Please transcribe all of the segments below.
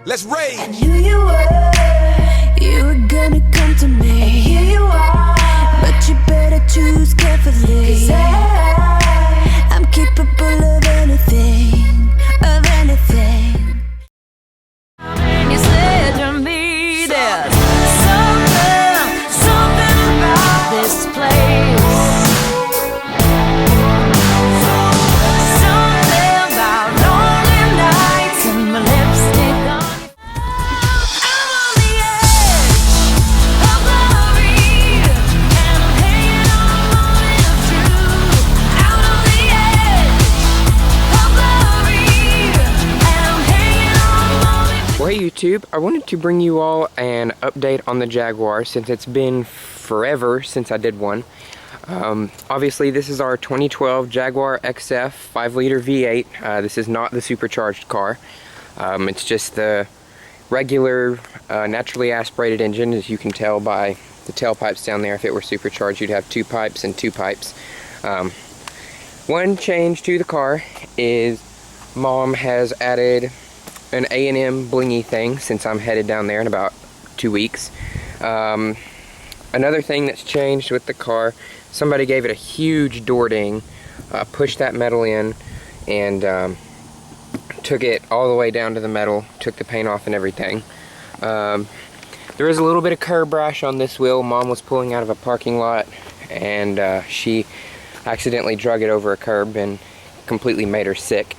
Let's rage. I knew you were gonna come to me, and here you are. But you better choose carefully, 'cause I'm capable of anything, of anything. You said to me there's something about this place. Well, hey YouTube, I wanted to bring you all an update on the Jaguar since it's been forever since I did one. Obviously this is our 2012 Jaguar XF 5-liter V8. This is not the supercharged car. It's just the regular naturally aspirated engine, as you can tell by the tailpipes down there. If it were supercharged, you'd have 2 pipes and 2 pipes. One change to the car is Mom has added an A&M blingy thing since I'm headed down there in about 2 weeks. Another thing that's changed with the car, somebody gave it a huge door ding, pushed that metal in, and took it all the way down to the metal, took the paint off and everything. There is a little bit of curb rash on this wheel. Mom was pulling out of a parking lot and she accidentally drug it over a curb and completely made her sick.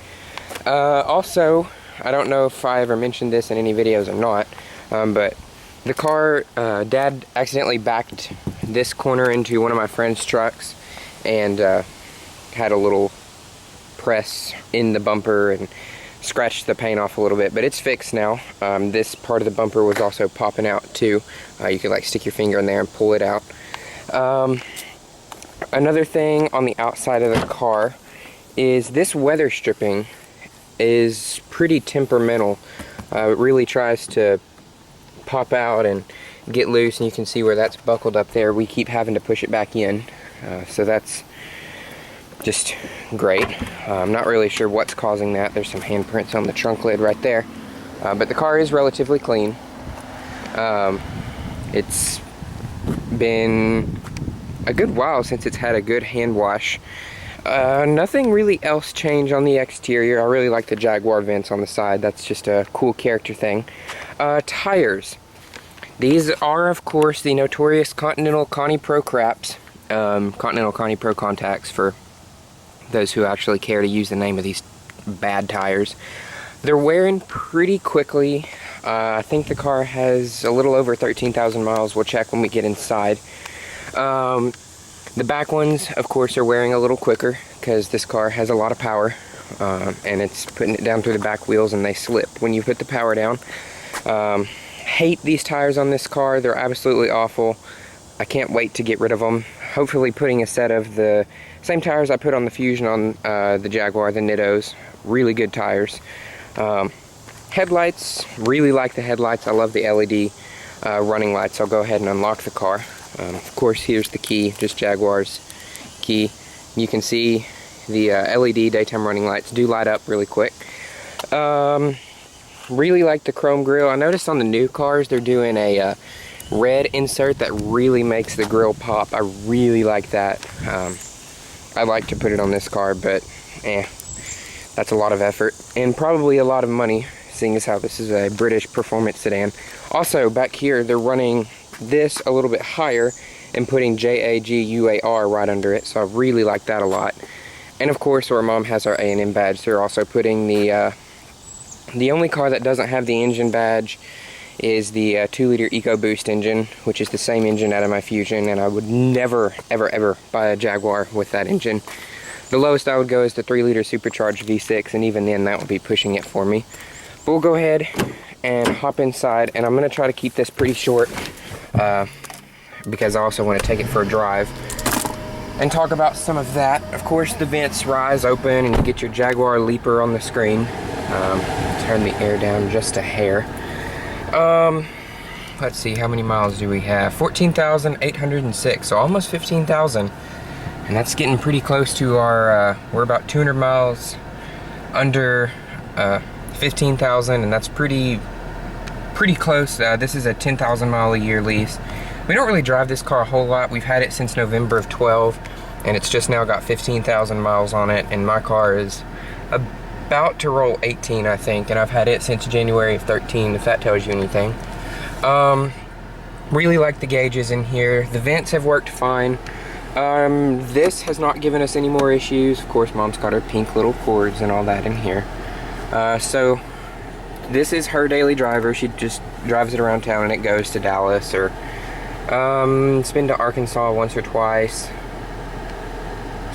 Also, I don't know if I ever mentioned this in any videos or not, but the car, Dad accidentally backed this corner into one of my friend's trucks and had a little press in the bumper and scratched the paint off a little bit, but it's fixed now. This part of the bumper was also popping out too. You could like stick your finger in there and pull it out. Another thing on the outside of the car is this weather stripping is pretty temperamental. It really tries to pop out and get loose, and you can see where that's buckled up there. We keep having to push it back in, so that's just great. I'm not really sure what's causing that. There's some handprints on the trunk lid right there, but the car is relatively clean. It's been a good while since it's had a good hand wash. Nothing really else changed on the exterior. I really like the Jaguar vents on the side. That's just a cool character thing. Tires. These are, of course, the notorious Continental Conti Pro Craps. Continental Conti Pro Contacts for those who actually care to use the name of these bad tires. They're wearing pretty quickly. I think the car has a little over 13,000 miles. We'll check when we get inside. The back ones, of course, are wearing a little quicker because this car has a lot of power, and it's putting it down through the back wheels and they slip when you put the power down. Hate these tires on this car. They're absolutely awful. I can't wait to get rid of them. Hopefully putting a set of the same tires I put on the Fusion on the Jaguar, the Nittos. Really good tires. Headlights, really like the headlights. I love the LED running lights. I'll go ahead and unlock the car. Of course, here's the key, just Jaguar's key. You can see the LED daytime running lights do light up really quick. Really like the chrome grille. I noticed on the new cars they're doing a red insert that really makes the grille pop. I really like that. I like to put it on this car, but that's a lot of effort and probably a lot of money, seeing as how this is a British performance sedan. Also, back here they're running this a little bit higher and putting Jaguar right under it, so I really like that a lot. And of course, where Mom has our A&M badge, they're also putting the only car that doesn't have the engine badge is the 2-liter EcoBoost engine, which is the same engine out of my Fusion, and I would never ever ever buy a Jaguar with that engine. The lowest I would go is the 3-liter supercharged V6, and even then that would be pushing it for me. But we'll go ahead and hop inside, and I'm going to try to keep this pretty short because I also want to take it for a drive and talk about some of that. Of course, the vents rise open and you get your Jaguar leaper on the screen. Turn the air down just a hair. Let's see, how many miles do we have? 14,806, so almost 15,000. And that's getting pretty close to our, we're about 200 miles under 15,000, and that's pretty pretty close. This is a 10,000 mile a year lease. We don't really drive this car a whole lot. We've had it since November of 12, and it's just now got 15,000 miles on it, and my car is about to roll 18, I think, and I've had it since January of 13, if that tells you anything. Really like the gauges in here. The vents have worked fine. This has not given us any more issues. Of course, Mom's got her pink little cords and all that in here. So this is her daily driver. She just drives it around town and it goes to Dallas or it's been to Arkansas once or twice.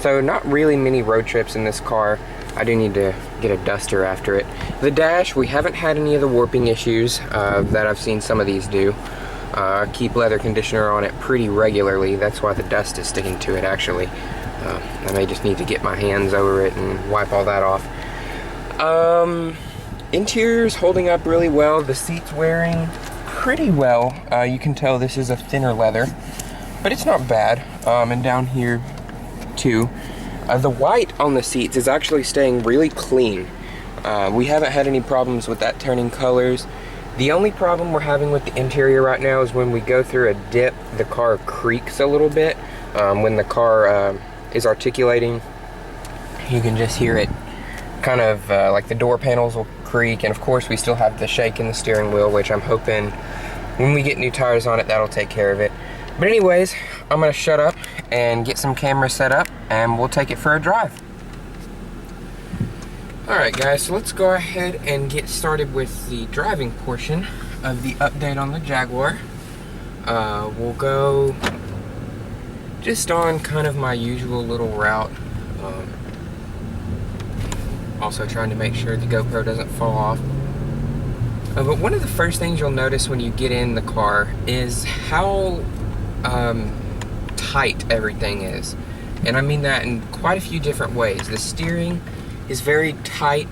So not really many road trips in this car. I do need to get a duster after it. The dash, we haven't had any of the warping issues that I've seen some of these do. Keep leather conditioner on it pretty regularly. That's why the dust is sticking to it, actually. I may just need to get my hands over it and wipe all that off. Interior's holding up really well. The seat's wearing pretty well. You can tell this is a thinner leather, but it's not bad. And down here too. The white on the seats is actually staying really clean. We haven't had any problems with that turning colors. The only problem we're having with the interior right now is when we go through a dip, the car creaks a little bit. When the car is articulating, you can just hear it kind of like the door panels will creak, and of course we still have the shake in the steering wheel, which I'm hoping when we get new tires on it, that'll take care of it. But anyways, I'm gonna shut up and get some cameras set up and we'll take it for a drive. Alright guys, so let's go ahead and get started with the driving portion of the update on the Jaguar. We'll go just on kind of my usual little route. Also trying to make sure the GoPro doesn't fall off. But one of the first things you'll notice when you get in the car is how tight everything is. And I mean that in quite a few different ways. The steering is very tight,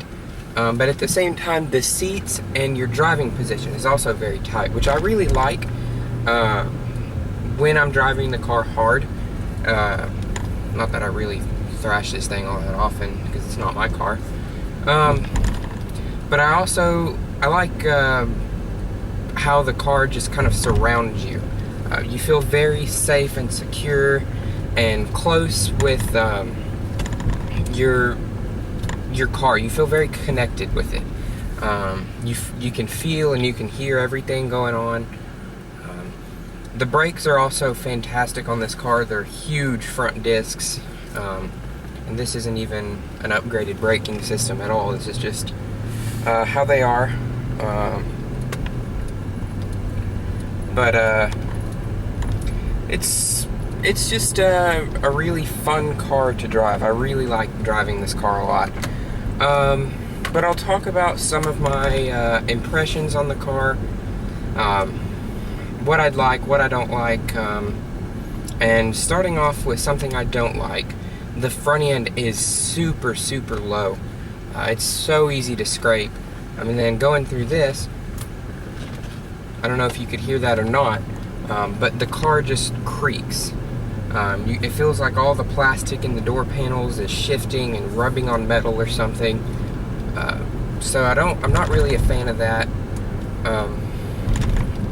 but at the same time the seats and your driving position is also very tight, which I really like when I'm driving the car hard. Not that I really thrash this thing all that often because it's not my car. But I like how the car just kind of surrounds you. You feel very safe and secure and close with your car. You feel very connected with it. You can feel and you can hear everything going on. The brakes are also fantastic on this car. They're huge front discs. And this isn't even an upgraded braking system at all. This is just how they are. It's just a really fun car to drive. I really like driving this car a lot. But I'll talk about some of my impressions on the car, what I'd like, what I don't like, and starting off with something I don't like. The front end is super, super low. It's so easy to scrape. I mean, then going through this, I don't know if you could hear that or not, but the car just creaks. It feels like all the plastic in the door panels is shifting and rubbing on metal or something. So I'm not really a fan of that.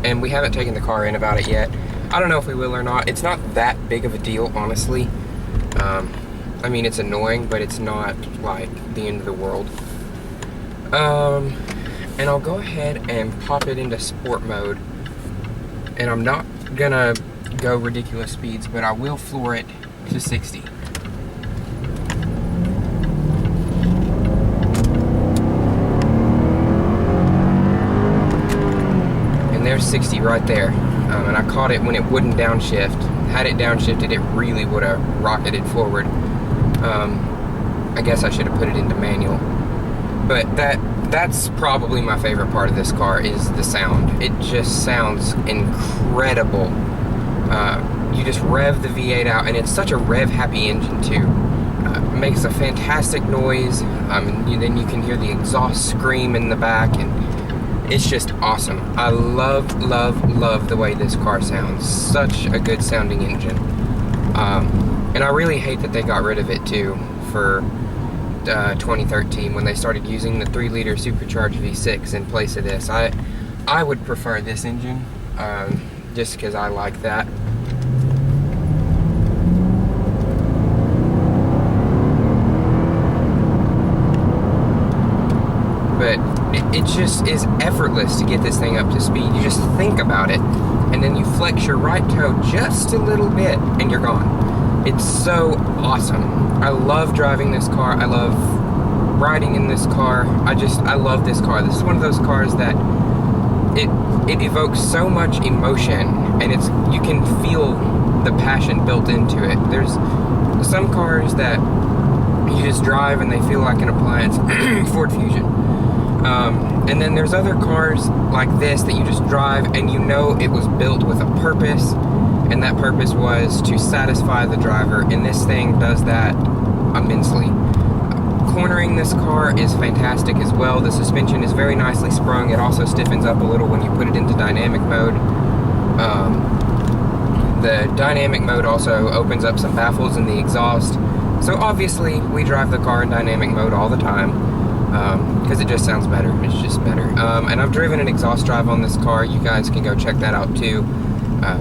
And we haven't taken the car in about it yet. I don't know if we will or not. It's not that big of a deal, honestly. I mean, it's annoying, but it's not like the end of the world. And I'll go ahead and pop it into sport mode. And I'm not gonna go ridiculous speeds, but I will floor it to 60. And there's 60 right there. And I caught it when it wouldn't downshift. Had it downshifted, it really would have rocketed forward. I guess I should have put it into manual. But that's probably my favorite part of this car is the sound. It just sounds incredible. You just rev the V8 out, and it's such a rev-happy engine too. It makes a fantastic noise. Then you can hear the exhaust scream in the back, and it's just awesome. I love, love, love the way this car sounds. Such a good sounding engine. And I really hate that they got rid of it too for 2013 when they started using the 3-liter supercharged V6 in place of this. I I would prefer this engine, just because I like that. But it just is effortless to get this thing up to speed. You just think about it, and then you flex your right toe just a little bit, and you're gone. It's so awesome. I love driving this car. I love riding in this car. I love this car. This is one of those cars that it evokes so much emotion, and you can feel the passion built into it. There's some cars that you just drive and they feel like an appliance. Ford Fusion. And then there's other cars like this that you just drive and you know it was built with a purpose, and that purpose was to satisfy the driver, and this thing does that immensely. Cornering this car is fantastic as well. The suspension is very nicely sprung. It also stiffens up a little when you put it into dynamic mode. The dynamic mode also opens up some baffles in the exhaust. So obviously we drive the car in dynamic mode all the time, because it just sounds better. It's just better. And I've driven an exhaust drive on this car. You guys can go check that out too.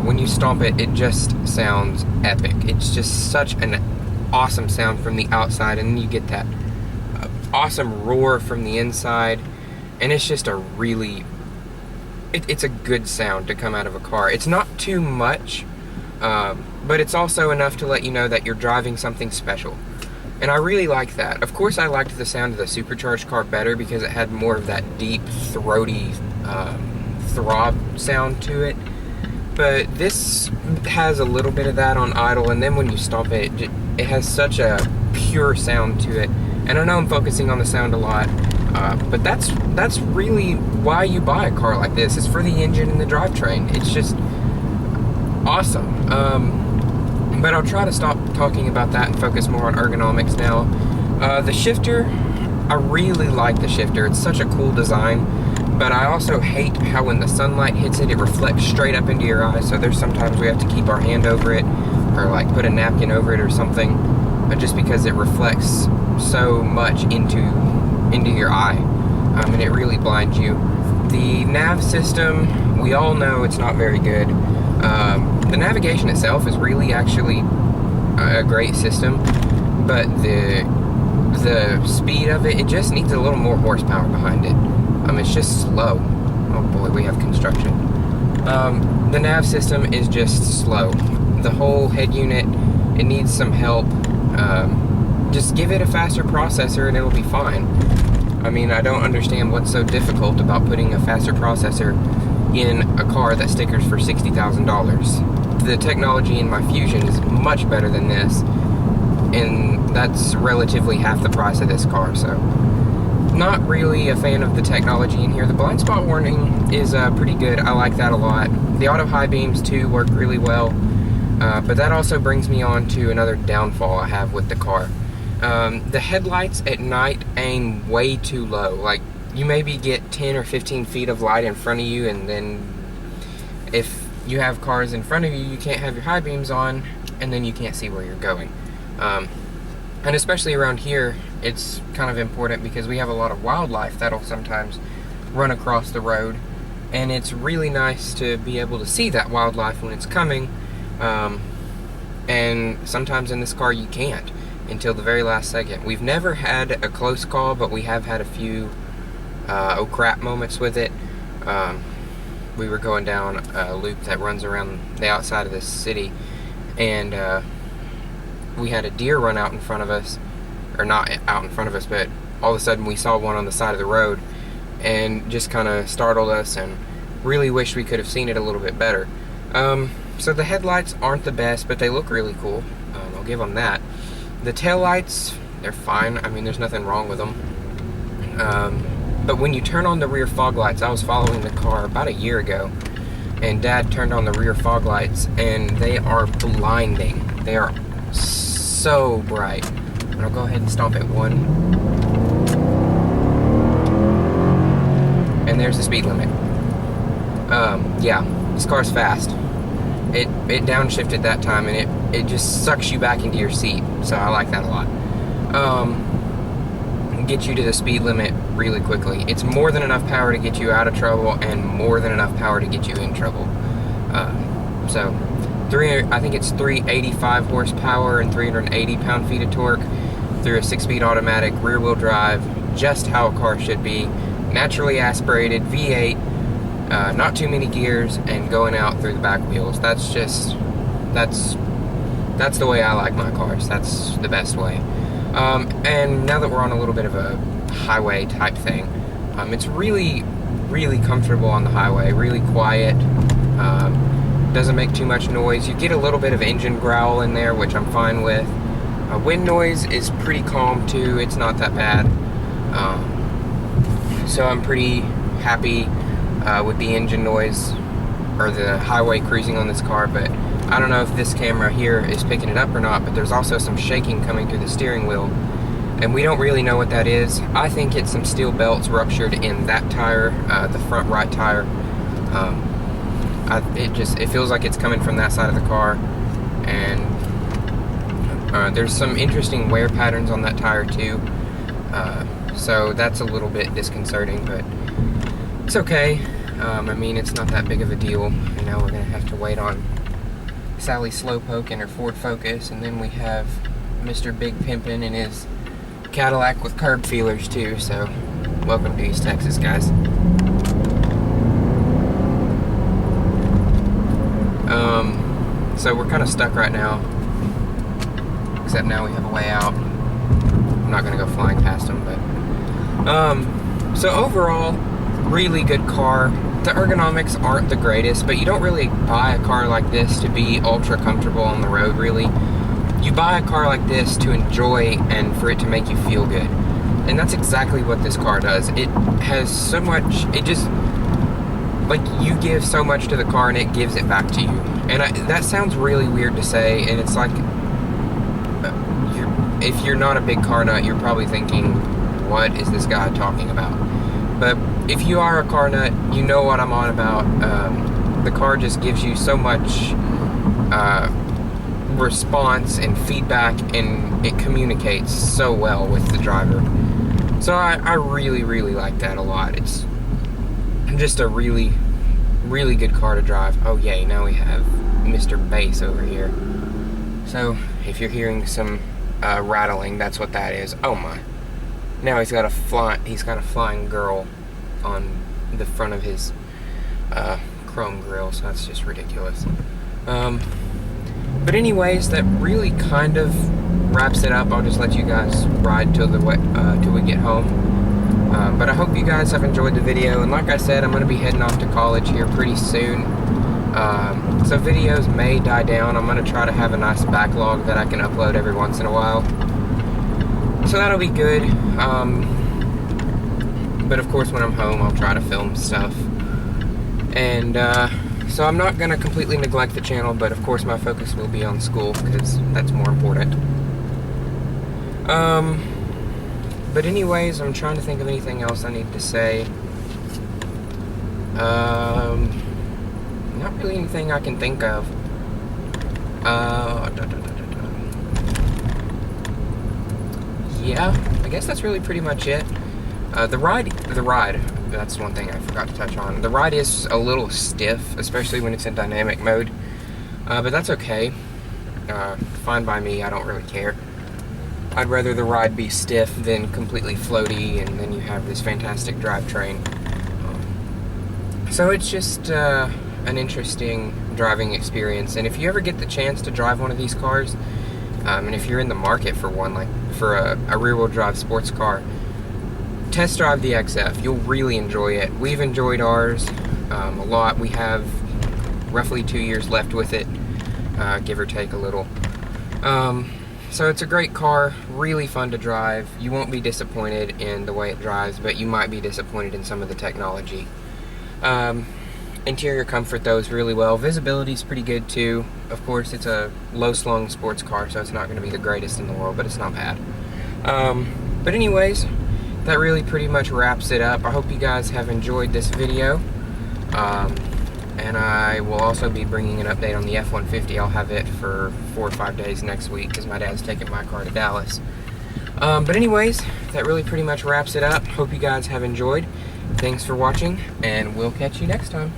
When you stomp it, it just sounds epic. It's just such an awesome sound from the outside, and then you get that awesome roar from the inside, and it's just a really, it's a good sound to come out of a car. It's not too much, but it's also enough to let you know that you're driving something special. And I really like that. Of course, I liked the sound of the supercharged car better because it had more of that deep, throaty throb sound to it. But this has a little bit of that on idle, and then when you stomp it, it has such a pure sound to it. And I know I'm focusing on the sound a lot, but that's really why you buy a car like this. It's for the engine and the drivetrain. It's just awesome. But I'll try to stop talking about that and focus more on ergonomics now. The shifter, I really like the shifter. It's such a cool design, but I also hate how when the sunlight hits it, it reflects straight up into your eyes. So there's sometimes we have to keep our hand over it, or like put a napkin over it or something, just because it reflects so much into your eye, and it really blinds you. The nav system, we all know it's not very good. The navigation itself is really actually a great system, but the speed of it just needs a little more horsepower behind it. It's just slow. Oh boy, we have construction. The nav system is just slow. The whole head unit, it needs some help. Just give it a faster processor and it'll be fine. I mean, I don't understand what's so difficult about putting a faster processor in a car that stickers for $60,000. The technology in my Fusion is much better than this, and that's relatively half the price of this car, so not really a fan of the technology in here. The blind spot warning is pretty good. I like that a lot. The auto high beams too work really well, but that also brings me on to another downfall I have with the car. The headlights at night aim way too low. Like, you maybe get 10 or 15 feet of light in front of you, and then if you have cars in front of you, you can't have your high beams on, and then you can't see where you're going. And especially around here, it's kind of important because we have a lot of wildlife that'll sometimes run across the road, and it's really nice to be able to see that wildlife when it's coming, and sometimes in this car you can't until the very last second. We've never had a close call, but we have had a few oh crap moments with it. We were going down a loop that runs around the outside of this city, and we had a deer run out in front of us, or not out in front of us, but all of a sudden we saw one on the side of the road, and just kind of startled us, and really wish we could have seen it a little bit better. So the headlights aren't the best, but they look really cool. I'll give them that. The taillights, they're fine. I mean, there's nothing wrong with them. But when you turn on the rear fog lights, I was following the car about a year ago, and Dad turned on the rear fog lights, and they are blinding. They are so bright. And I'll go ahead and stomp at one. And there's the speed limit. Yeah, this car's fast. It downshifted that time, and it just sucks you back into your seat. So I like that a lot. and get you to the speed limit really quickly. It's more than enough power to get you out of trouble and more than enough power to get you in trouble. So I think it's 385 horsepower and 380 pound-feet of torque through a 6-speed automatic rear-wheel drive, just how a car should be. Naturally aspirated, V8, not too many gears, and going out through the back wheels. That's the way I like my cars. That's the best way. And now that we're on a little bit of a highway type thing, it's really, really comfortable on the highway, really quiet. Doesn't make too much noise. You get a little bit of engine growl in there, which I'm fine with. Wind noise is pretty calm too. It's not that bad. So I'm pretty happy with the engine noise or the highway cruising on this car, but I don't know if this camera here is picking it up or not, but there's also some shaking coming through the steering wheel, and we don't really know what that is. I think it's some steel belts ruptured in that tire, the front right tire. It feels like it's coming from that side of the car, and there's some interesting wear patterns on that tire too. So that's a little bit disconcerting, but it's okay. I mean, it's not that big of a deal. And now we're gonna have to wait on Sally Slowpoke in her Ford Focus, and then we have Mr. Big Pimpin' in his Cadillac with curb feelers too. So welcome to East Texas, guys. So we're kind of stuck right now, except now we have a way out. I'm not gonna go flying past them, but so overall, really good car. The ergonomics aren't the greatest, but you don't really buy a car like this to be ultra comfortable on the road, really. You buy a car like this to enjoy and for it to make you feel good. And that's exactly what this car does. It has so much, it just, like, you give so much to the car and it gives it back to you. And that sounds really weird to say, and it's like, if you're not a big car nut, you're probably thinking, what is this guy talking about? But if you are a car nut, you know what I'm on about. The car just gives you so much response and feedback, and it communicates so well with the driver. So I really, really like that a lot. It's just a really, really good car to drive. Oh yay, now we have Mr. Bass over here. So if you're hearing some rattling, that's what that is. Oh my. Now he's got a flying girl on the front of his chrome grille, so that's just ridiculous. But anyways, that really kind of wraps it up. I'll just let you guys ride till we get home. But I hope you guys have enjoyed the video, and like I said, I'm going to be heading off to college here pretty soon. So videos may die down. I'm going to try to have a nice backlog that I can upload every once in a while. So that'll be good. But of course when I'm home I'll try to film stuff. And so I'm not going to completely neglect the channel, but of course my focus will be on school because that's more important. But anyways, I'm trying to think of anything else I need to say. Not really anything I can think of. Yeah, I guess that's really pretty much it. The ride, that's one thing I forgot to touch on. The ride is a little stiff, especially when it's in dynamic mode, but that's okay. Fine by me, I don't really care. I'd rather the ride be stiff than completely floaty, and then you have this fantastic drivetrain. So it's just an interesting driving experience, and if you ever get the chance to drive one of these cars, and if you're in the market for one, like for a rear-wheel drive sports car, test drive the XF. You'll really enjoy it. We've enjoyed ours a lot. We have roughly 2 years left with it, give or take a little. So it's a great car, really fun to drive. You won't be disappointed in the way it drives, but you might be disappointed in some of the technology. Interior comfort though is really well. Visibility is pretty good too. Of course, it's a low-slung sports car, so it's not going to be the greatest in the world, but it's not bad. But anyways, that really pretty much wraps it up. I hope you guys have enjoyed this video. And I will also be bringing an update on the F-150. I'll have it for 4 or 5 days next week because my dad's taking my car to Dallas. But anyways, that really pretty much wraps it up. Hope you guys have enjoyed. Thanks for watching, and we'll catch you next time.